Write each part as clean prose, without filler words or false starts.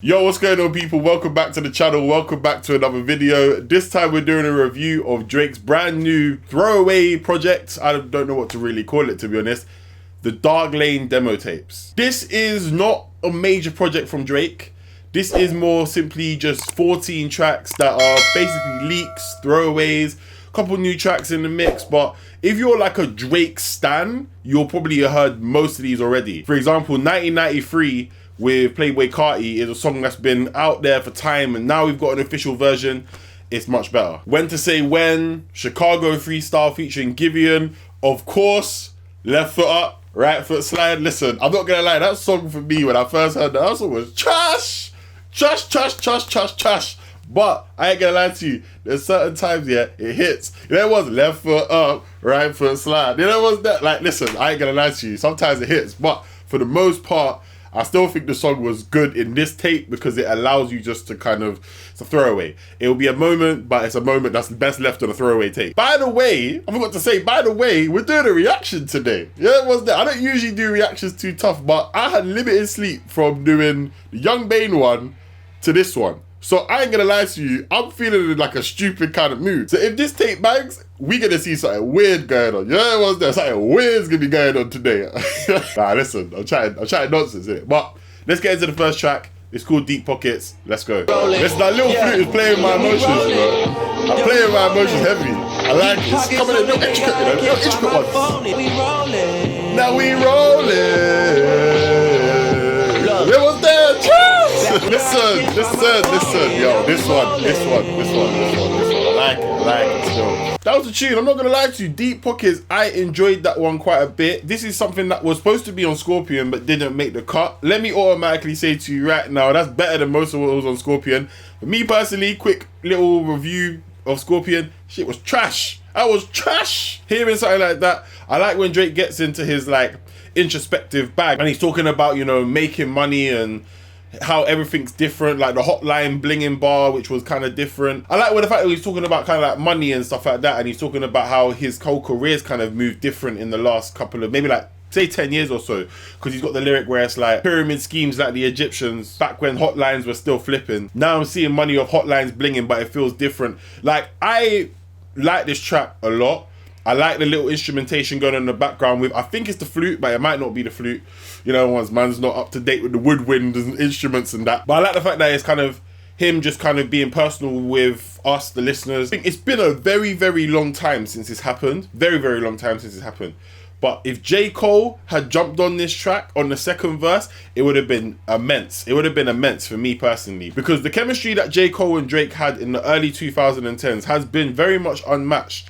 Yo, what's going on, people? Welcome back to the channel. Welcome back to another video. This time we're doing a review of Drake's brand new throwaway project. I don't know what to really call it, to be honest. The Dark Lane demo tapes. This is not a major project from Drake. This is more simply just 14 tracks that are basically leaks, throwaways, a couple new tracks in the mix. But if you're like a Drake stan, you'll probably have heard most of these already. For example, 1993 with Playboi Carti is a song that's been out there for time, and now we've got an official version. It's much better. When to Say When, Chicago Freestyle featuring Giveon, of course, Left Foot Up, Right Foot Slide. Listen, I'm not gonna lie, that song for me when I first heard that song was trash. Trash. But I ain't gonna lie to you, there's certain times, yeah, it hits. You know, it was Left Foot Up, Right Foot Slide. You know, it was that, like, listen, I ain't gonna lie to you, sometimes it hits, but for the most part, I still think the song was good in this tape because it allows you just to kind of, it's a throwaway. It will be a moment, but it's a moment that's best left on a throwaway tape. By the way, I forgot to say, we're doing a reaction today. Yeah, it was that. I don't usually do reactions too tough, but I had limited sleep from doing the Young Bane one to this one. So I ain't gonna lie to you, I'm feeling in like a stupid kind of mood. So if this tape bangs, we gonna see something weird going on. Yeah, it was there. Something weird's gonna be going on today. Nah, listen, I'm chatting nonsense, innit? But let's get into the first track. It's called Deep Pockets. Let's go. Listen, that little flute is playing my emotions, bro. I'm playing my emotions heavy. I like it. It's coming in little intricate, you know, little intricate ones. Now we rolling. It was there. Listen, yo, this one. I like it still. That was a tune, I'm not gonna lie to you. Deep Pockets, I enjoyed that one quite a bit. This is something that was supposed to be on Scorpion but didn't make the cut. Let me automatically say to you right now, that's better than most of what was on Scorpion. For me personally, quick little review of Scorpion, shit was trash. That was trash. Hearing something like that, I like when Drake gets into his like introspective bag and he's talking about, you know, making money and how everything's different, like the hotline blinging bar, which was kind of different. I like when the fact that he's talking about kind of like money and stuff like that, and he's talking about how his whole career's kind of moved different in the last couple of, maybe like, say 10 years or so, because he's got the lyric where it's like pyramid schemes like the Egyptians back when hotlines were still flipping. Now I'm seeing money of hotlines blinging, but it feels different. Like, I like this track a lot. I like the little instrumentation going on in the background with, I think it's the flute, but it might not be the flute. You know, once man's not up to date with the woodwind and instruments and that. But I like the fact that it's kind of him just kind of being personal with us, the listeners. I think it's been a very, very long time since this happened. Very, very long time since this happened. But if J. Cole had jumped on this track on the second verse, it would have been immense. It would have been immense for me personally. Because the chemistry that J. Cole and Drake had in the early 2010s has been very much unmatched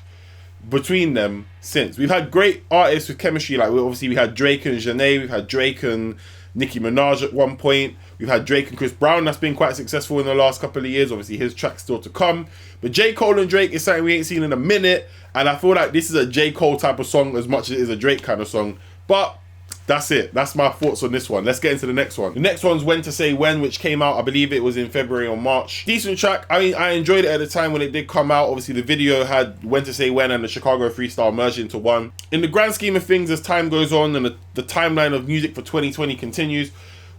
between them since. We've had great artists with chemistry, like obviously we had Drake and Janae, we've had Drake and Nicki Minaj at one point, we've had Drake and Chris Brown that's been quite successful in the last couple of years. Obviously his track's still to come, but J. Cole and Drake is something we ain't seen in a minute, and I feel like this is a J. Cole type of song as much as it is a Drake kind of song. But that's it. That's my thoughts on this one. Let's get into the next one. The next one's When to Say When, which came out, I believe it was in February or March. Decent track. I mean, I enjoyed it at the time when it did come out. Obviously, the video had When to Say When and the Chicago Freestyle merged into one. In the grand scheme of things, as time goes on and the timeline of music for 2020 continues,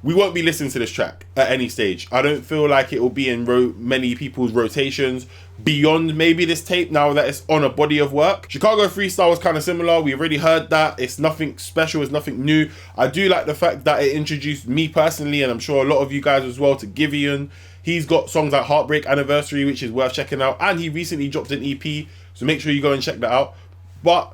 we won't be listening to this track at any stage. I don't feel like it will be in many people's rotations beyond maybe this tape now that it's on a body of work. Chicago Freestyle was kind of similar. We already heard that. It's nothing special. It's nothing new. I do like the fact that it introduced me personally, and I'm sure a lot of you guys as well, to Giveon. He's got songs like Heartbreak Anniversary, which is worth checking out. And he recently dropped an EP, so make sure you go and check that out. But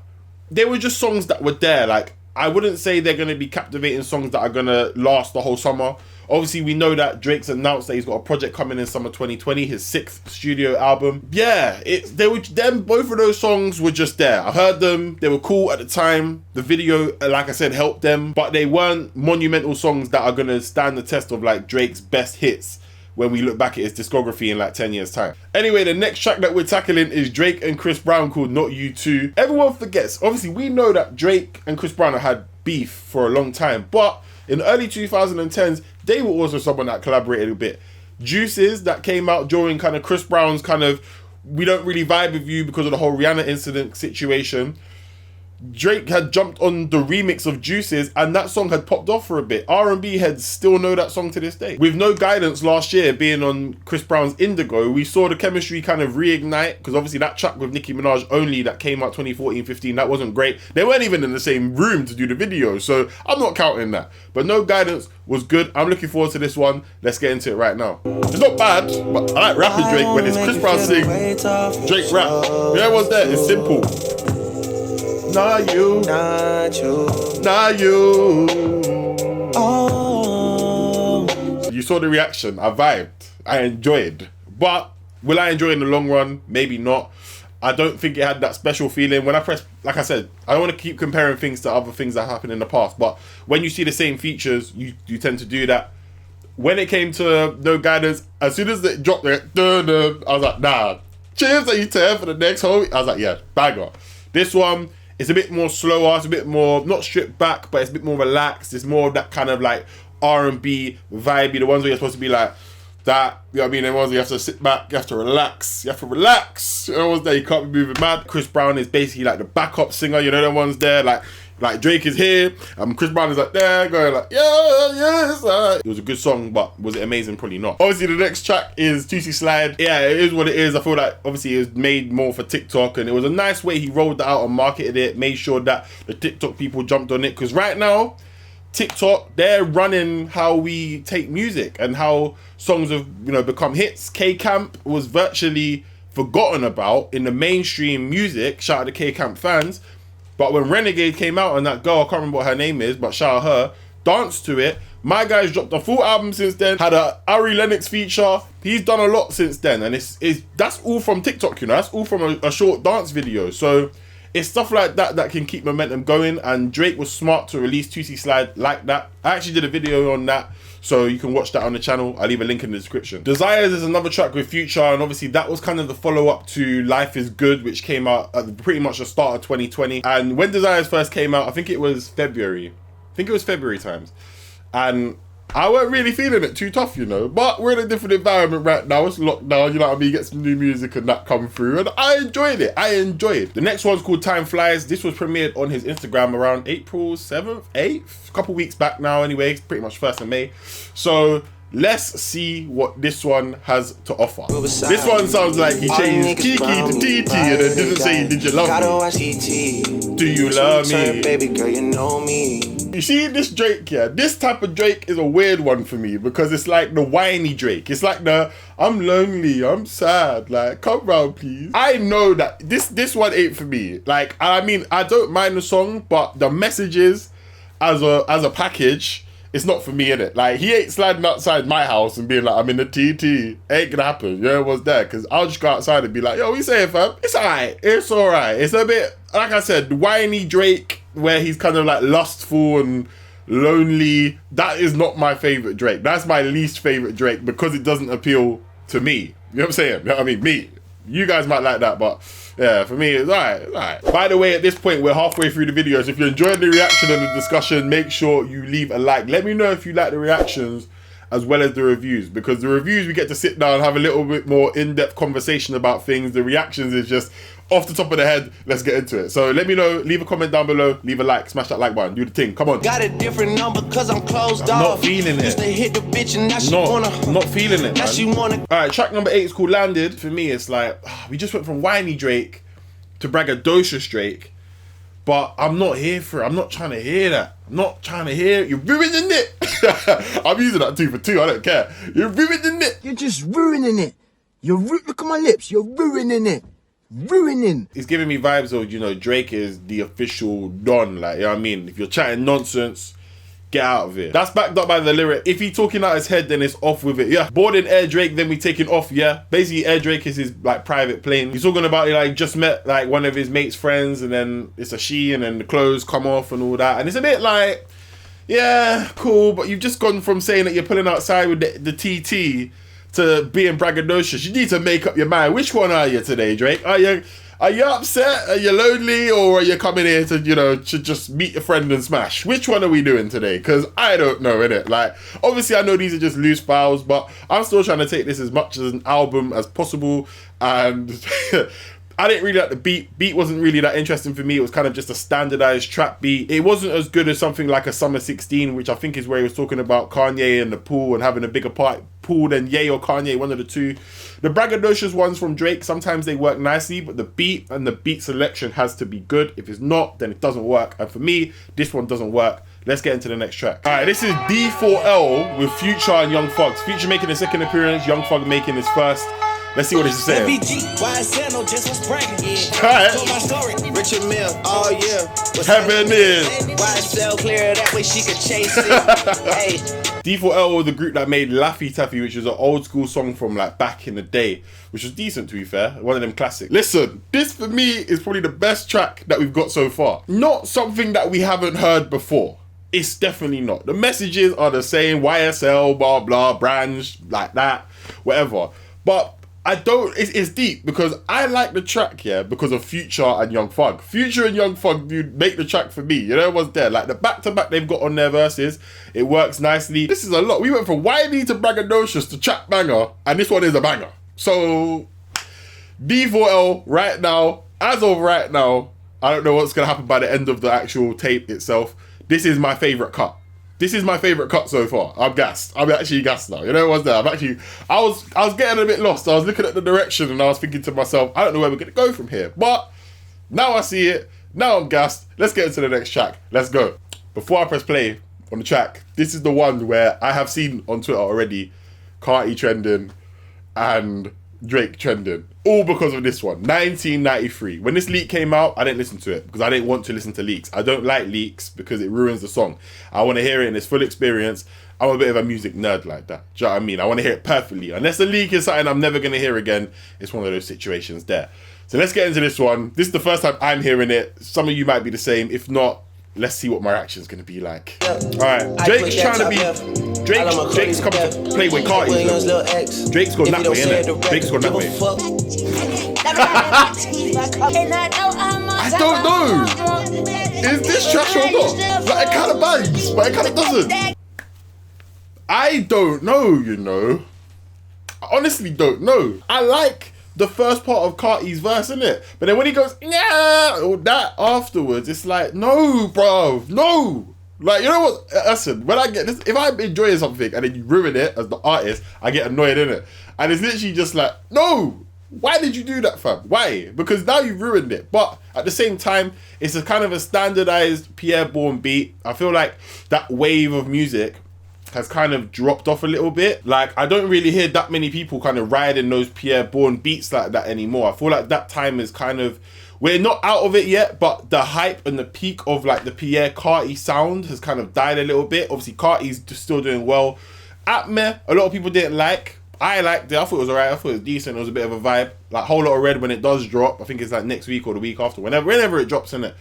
they were just songs that were there. Like, I wouldn't say they're going to be captivating songs that are going to last the whole summer. Obviously, we know that Drake's announced that he's got a project coming in summer 2020, his 6th studio album. Yeah, both of those songs were just there. I heard them, they were cool at the time. The video, like I said, helped them, but they weren't monumental songs that are going to stand the test of like Drake's best hits when we look back at his discography in like 10 years time. Anyway, the next track that we're tackling is Drake and Chris Brown called Not You Too. Everyone forgets, obviously we know that Drake and Chris Brown have had beef for a long time, but in the early 2010s, they were also someone that collaborated a bit. Juices that came out during kind of Chris Brown's kind of, we don't really vibe with you because of the whole Rihanna incident situation. Drake had jumped on the remix of Juices and that song had popped off for a bit. R&B heads still know that song to this day. With No Guidance last year being on Chris Brown's Indigo, we saw the chemistry kind of reignite, because obviously that track with Nicki Minaj Only that came out 2014-15, that wasn't great. They weren't even in the same room to do the video, so I'm not counting that. But No Guidance was good. I'm looking forward to this one. Let's get into it right now. It's not bad, but I like rapping Drake when it's Chris Brown sing, Drake rap. Yeah, what's there? It's simple. Not you, not you, not you. Oh. You saw the reaction. I vibed. I enjoyed. But will I enjoy it in the long run? Maybe not. I don't think it had that special feeling. When I press, like I said, I don't want to keep comparing things to other things that happened in the past. But when you see the same features, you tend to do that. When it came to No Guidance, as soon as it dropped it, I was like, nah. Cheers that you turn for the next whole. I was like, yeah, banger. This one, it's a bit more slower, it's a bit more, not stripped back, but it's a bit more relaxed. It's more that kind of like R&B vibey, the ones where you're supposed to be like that, you know what I mean? The ones where you have to sit back, you have to relax, you know what's there, you can't be moving mad. Chris Brown is basically like the backup singer, you know the ones there, like Drake is here, Chris Brown is like there, going like, yeah, yes. It was a good song, but was it amazing? Probably not. Obviously, the next track is Toosie Slide. Yeah, it is what it is. I feel like, obviously, it was made more for TikTok, and it was a nice way he rolled that out and marketed it, made sure that the TikTok people jumped on it, because right now, TikTok, they're running how we take music and how songs have, you know, become hits. K-Camp was virtually forgotten about in the mainstream music. Shout out to K-Camp fans. But when Renegade came out and that girl, I can't remember what her name is, but shout out her, danced to it. My guy's dropped a full album since then, had a Ari Lennox feature. He's done a lot since then, and that's all from TikTok, you know, that's all from a short dance video. So it's stuff like that that can keep momentum going, and Drake was smart to release Toosie Slide like that. I actually did a video on that, so you can watch that on the channel. I'll leave a link in the description. Desires is another track with Future, and obviously that was kind of the follow-up to Life is Good, which came out at pretty much the start of 2020. And when Desires first came out, I think it was February. I think it was February times. And I weren't really feeling it too tough, you know, but we're in a different environment right now. It's lockdown, you know what I mean? Get some new music and that come through, and I enjoyed it. The next one's called Time Flies. This was premiered on his Instagram around April 7th, 8th, a couple weeks back now anyway. It's pretty much 1st of May. So let's see what this one has to offer. This one sounds like he changed Kiki to TT and then didn't say, did you love me? Do you love me? Baby girl, you know me. You see this Drake, yeah, this type of Drake is a weird one for me, because it's like the whiny Drake. It's like the, I'm lonely, I'm sad, like, come round please. I know that this one ain't for me. Like, I mean, I don't mind the song, but the messages as a package, it's not for me, innit? Like, he ain't sliding outside my house and being like, I'm in the TT. Ain't gonna happen. You know what's there? Because I'll just go outside and be like, yo, we say it, fam. It's alright. It's alright. It's a bit, like I said, whiny Drake, where he's kind of like lustful and lonely. That is not my favorite Drake. That's my least favorite Drake, because it doesn't appeal to me. You know what I'm saying? You know what I mean? Me. You guys might like that, but yeah, for me, it's alright. By the way, at this point, we're halfway through the video, so if you're enjoying the reaction and the discussion, make sure you leave a like. Let me know if you like the reactions as well as the reviews, because the reviews, we get to sit down, have a little bit more in-depth conversation about things. The reactions is just off the top of the head. Let's get into it. So let me know, leave a comment down below, leave a like, smash that like button, do the thing, come on. Got a different number cause I'm closed off. Not feeling it. Used to hit the bitch and now she wanna. Not feeling it, man. She wanna. Alright, track number 8 is called Landed. For me, it's like, we just went from whiny Drake to braggadocious Drake, but I'm not here for it. I'm not trying to hear that. I'm not trying to hear it. You're ruining it. I'm using that 2 for 2, I don't care. You're ruining it. You're just ruining it. Look at my lips, you're ruining it. Ruining. It's giving me vibes of, you know, Drake is the official Don, like, you know what I mean? If you're chatting nonsense, get out of it. That's backed up by the lyric. If he talking out his head, then it's off with it. Yeah. Boarding Air Drake, then we taking off. Yeah. Basically, Air Drake is his like private plane. He's talking about, like, just met like one of his mates' friends, and then it's a she, and then the clothes come off and all that. And it's a bit like, yeah, cool, but you've just gone from saying that you're pulling outside with the TT to being braggadocious. You need to make up your mind. Which one are you today, Drake? Are you upset? Are you lonely? Or are you coming here to, you know, to just meet your friend and smash? Which one are we doing today? Because I don't know, innit? Like, obviously I know these are just loose files, but I'm still trying to take this as much as an album as possible. And I didn't really like the beat. Beat wasn't really that interesting for me. It was kind of just a standardized trap beat. It wasn't as good as something like a Summer 16, which I think is where he was talking about Kanye and the pool and having a bigger pool than Ye or Kanye, one of the two. The braggadocious ones from Drake, sometimes they work nicely, but the beat and the beat selection has to be good. If it's not, then it doesn't work. And for me, this one doesn't work. Let's get into the next track. All right, this is D4L with Future and Young Thug. Future making a second appearance, Young Thug making his first. Let's see what this is saying. Heaven is. D4L was the group that made Laffy Taffy, which is an old school song from like back in the day, which was decent to be fair. One of them classics. Listen, this for me is probably the best track that we've got so far. Not something that we haven't heard before. It's definitely not. The messages are the same, YSL, blah, blah, brands, like that, whatever. But I don't, it's deep because I like the track, yeah, because of Future and Young Thug. Future and Young Thug, dude, make the track for me. You know what's there? Like the back-to-back they've got on their verses, it works nicely. This is a lot. We went from whiny to braggadocious to trap banger, and this one is a banger. So, D4L right now, as of right now, I don't know what's going to happen by the end of the actual tape itself. This is my favourite cut. This is my favourite cut so far. I'm gassed. I'm actually gassed now. You know what's there? I was getting a bit lost. I was looking at the direction and I was thinking to myself, I don't know where we're going to go from here. But now I see it. Now I'm gassed. Let's get into the next track. Let's go. Before I press play on the track, this is the one where I have seen on Twitter already Carti trending and Drake trending. All because of this one. 1993. When this leak came out, I didn't listen to it because I didn't want to listen to leaks. I don't like leaks because it ruins the song. I want to hear it in its full experience. I'm a bit of a music nerd like that. Do you know what I mean? I want to hear it perfectly. Unless the leak is something I'm never going to hear again, it's one of those situations there. So let's get into this one. This is the first time I'm hearing it. Some of you might be the same. If not, let's see what my reaction is going to be like. Alright, Drake's trying to be... Drake's coming to play with Carti. Drake's gone that way, innit? Drake's gone that way. I don't know. Is this trash or not? Like, it kind of bangs, but it kind of doesn't. I don't know, you know. I honestly don't know. I like the first part of Carti's verse, innit? But then when he goes, yeah, or that afterwards, it's like, no, bro, no. Like, you know what? Listen, when I get this, if I'm enjoying something and then you ruin it as the artist, I get annoyed, innit? And it's literally just like, no, why did you do that, fam? Why? Because now you've ruined it. But at the same time, it's a kind of a standardized Pierre Bourne beat. I feel like that wave of music has kind of dropped off a little bit. Like, I don't really hear that many people kind of riding those Pierre Bourne beats like that anymore. I feel like that time is kind of, we're not out of it yet, but the hype and the peak of like the Pierre Carti sound has kind of died a little bit. Obviously, Carti's still doing well. Atme, a lot of people didn't like. I liked it. I thought it was alright. I thought it was decent. It was a bit of a vibe. Like, Whole Lot of Red when it does drop. I think it's like next week or the week after. Whenever it drops in it.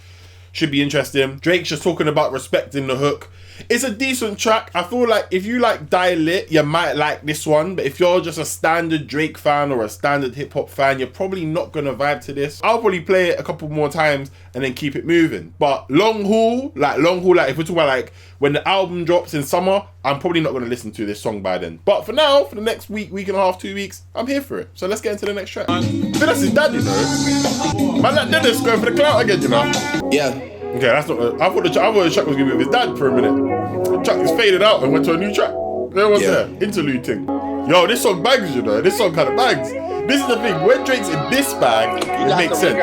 Should be interesting. Drake's just talking about respecting the hook. It's a decent track. I feel like if you like Die Lit, you might like this one. But if you're just a standard Drake fan or a standard hip hop fan, you're probably not going to vibe to this. I'll probably play it a couple more times and then keep it moving. But long haul, like if we're talking about like when the album drops in summer, I'm probably not going to listen to this song by then. But for now, for the next week and a half, 2 weeks, I'm here for it. So let's get into the next track. I think that's his dad, you know. Man, that Dennis going for the clout again, you know. Yeah. Okay, that's not. I thought the track was going to be with his dad for a minute. The track is faded out and went to a new track. There was there. Interlude thing. Yo, this song bangs, you know. This song kind of bangs. This is the thing. When Drake's in this bag, it makes sense.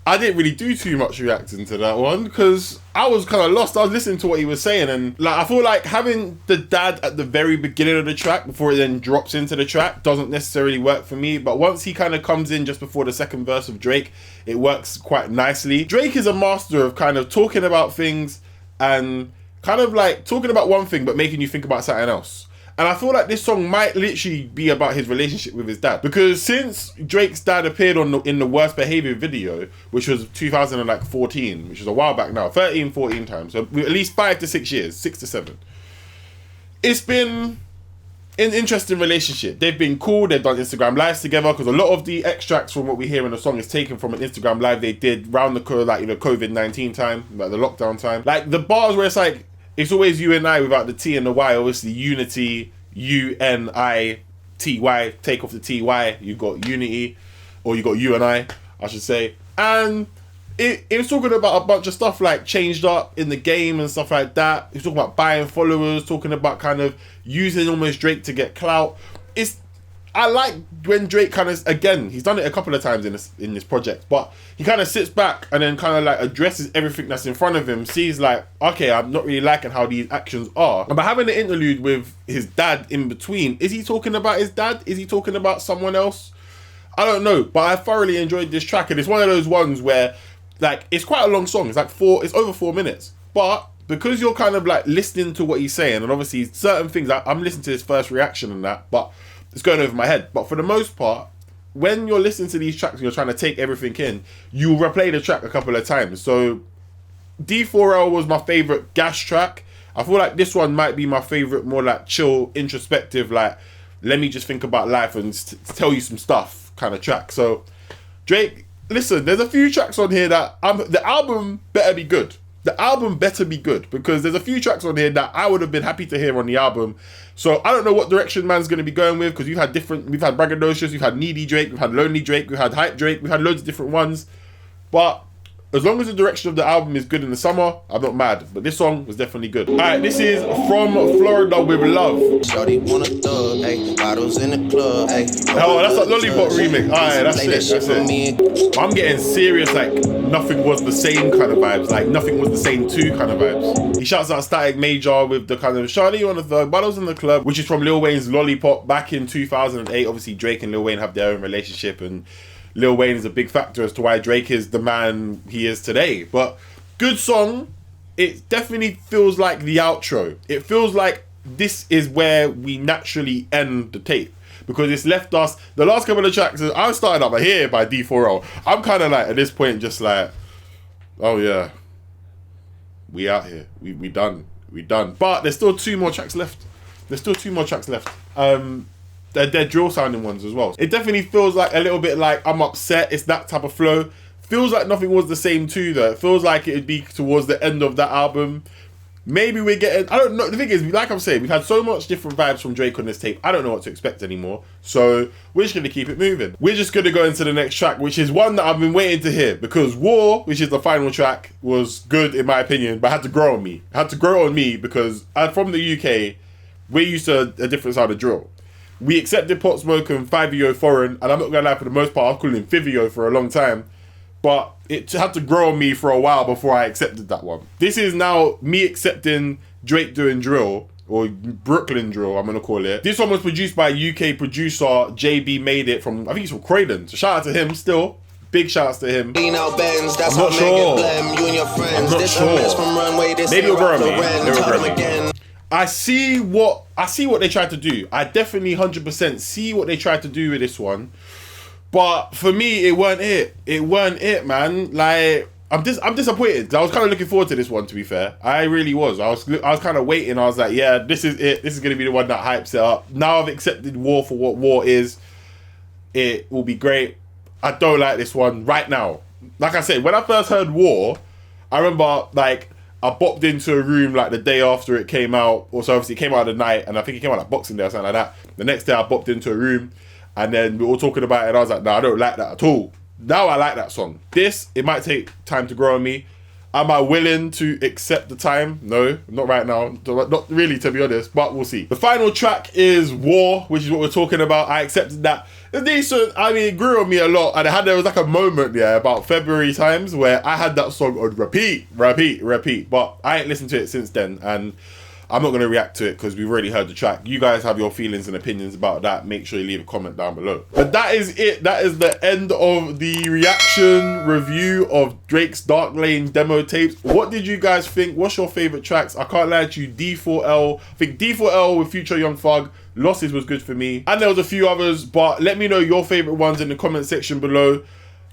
I didn't really do too much reacting to that one because I was kind of lost. I was listening to what he was saying, and like I feel like having the dad at the very beginning of the track before it then drops into the track doesn't necessarily work for me. But once he kind of comes in just before the second verse of Drake, it works quite nicely. Drake is a master of kind of talking about things and kind of like talking about one thing but making you think about something else. And I feel like this song might literally be about his relationship with his dad. Because since Drake's dad appeared in the Worst Behavior video, which was 2014, which is a while back now, 13, 14 times. So at least 5 to 6 years, 6 to 7. It's been an interesting relationship. They've been cool, they've done Instagram lives together, because a lot of the extracts from what we hear in the song is taken from an Instagram live they did around the COVID-19 time, like the lockdown time. Like the bars where it's like, it's always you and I without the T and the Y. Obviously, unity, U-N-I-T-Y. Take off the T-Y. You've got unity, or you got you and I. I should say. And it was talking about a bunch of stuff like changed up in the game and stuff like that. He was talking about buying followers, talking about kind of using almost Drake to get clout. I like when Drake kind of, again, he's done it a couple of times in this project, but he kind of sits back and then kind of like addresses everything that's in front of him, sees like, okay, I'm not really liking how these actions are. And by having an interlude with his dad in between, is he talking about his dad? Is he talking about someone else? I don't know, but I thoroughly enjoyed this track, and it's one of those ones where, like, it's quite a long song. It's like it's over 4 minutes, but because you're kind of like listening to what he's saying, and obviously certain things, I'm listening to his first reaction and that, but it's going over my head. But for the most part, when you're listening to these tracks and you're trying to take everything in, you replay the track a couple of times. So D4L was my favorite gas track. I feel like this one might be my favorite, more like chill, introspective, like, let me just think about life and tell you some stuff kind of track. So Drake, listen, there's a few tracks on here that the album better be good. The album better be good, because there's a few tracks on here that I would have been happy to hear on the album. So I don't know what direction man's going to be going with, because we've had Braggadocious, we've had Needy Drake, we've had Lonely Drake, we've had Hype Drake, we've had loads of different ones. But as long as the direction of the album is good in the summer, I'm not mad. But this song was definitely good. Alright, this is From Florida with Love. Shorty wanna thug, ayy, bottles in the club, ayy. Oh, that's a Lollipop remix. Alright, that's it. I'm getting serious, like, Nothing Was the Same kind of vibes. Like, Nothing Was the Same 2 kind of vibes. He shouts out Static Major with the kind of Shorty wanna thug, bottles in the club, which is from Lil Wayne's Lollipop back in 2008. Obviously, Drake and Lil Wayne have their own relationship, and Lil Wayne is a big factor as to why Drake is the man he is today. But good song. It definitely feels like the outro. It feels like this is where we naturally end the tape, because it's left us, the last couple of tracks, I started up here by D4L. I'm kind of like, at this point, just like, oh yeah, we out here. We done. But there's still 2 more tracks left. They're drill sounding ones as well. It definitely feels like a little bit like I'm upset. It's that type of flow. Feels like Nothing Was the Same too, though. It feels like it'd be towards the end of that album. Maybe we're getting, I don't know. The thing is, like I'm saying, we've had so much different vibes from Drake on this tape. I don't know what to expect anymore. So we're just going to keep it moving. We're just going to go into the next track, which is one that I've been waiting to hear, because War, which is the final track, was good in my opinion, but had to grow on me. Because I'm from the UK. We're used to a different side of drill. We accepted Pop Smoke and Fivio foreign, and I'm not gonna lie, for the most part, I was calling him Fivio for a long time, but it had to grow on me for a while before I accepted that one. This is now me accepting Drake doing drill, or Brooklyn drill, I'm gonna call it. This one was produced by UK producer JB Made It from, I think he's from Croydon, so shout out to him still. Big shouts to him. I'm not sure. Maybe it'll grow on me. I see what they tried to do. I definitely 100% see what they tried to do with this one. But for me, it weren't it. It weren't it, man. Like, I'm disappointed. I was kind of looking forward to this one, to be fair. I really was. I was kind of waiting. I was like, yeah, this is it. This is going to be the one that hypes it up. Now I've accepted War for what War is. It will be great. I don't like this one right now. Like I said, when I first heard War, I remember, like, I bopped into a room like the day after it came out. Also, obviously, it came out at night, and I think it came out like Boxing Day or something like that. The next day, I bopped into a room, and then we were all talking about it, and I was like, no, I don't like that at all. Now I like that song. This, it might take time to grow on me. Am I willing to accept the time? No, not right now. Not really, to be honest, but we'll see. The final track is War, which is what we're talking about. I accepted that. It's decent. I mean, it grew on me a lot. And there was like a moment, about February times where I had that song on repeat. But I ain't listened to it since then. And I'm not going to react to it because we've already heard the track. You guys have your feelings and opinions about that. Make sure you leave a comment down below. But that is it. That is the end of the reaction review of Drake's Dark Lane demo tapes. What did you guys think? What's your favorite tracks? I can't lie to you, D4L. I think D4L with Future Young Thug, Losses was good for me. And there was a few others, but let me know your favorite ones in the comment section below.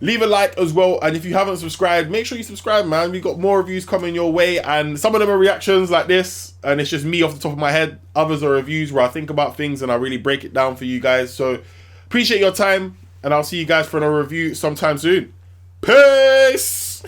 Leave a like as well, and if you haven't subscribed, make sure you subscribe, man. We've got more reviews coming your way, and some of them are reactions like this, and it's just me off the top of my head. Others are reviews where I think about things and I really break it down for you guys. So appreciate your time, and I'll see you guys for another review sometime soon. Peace!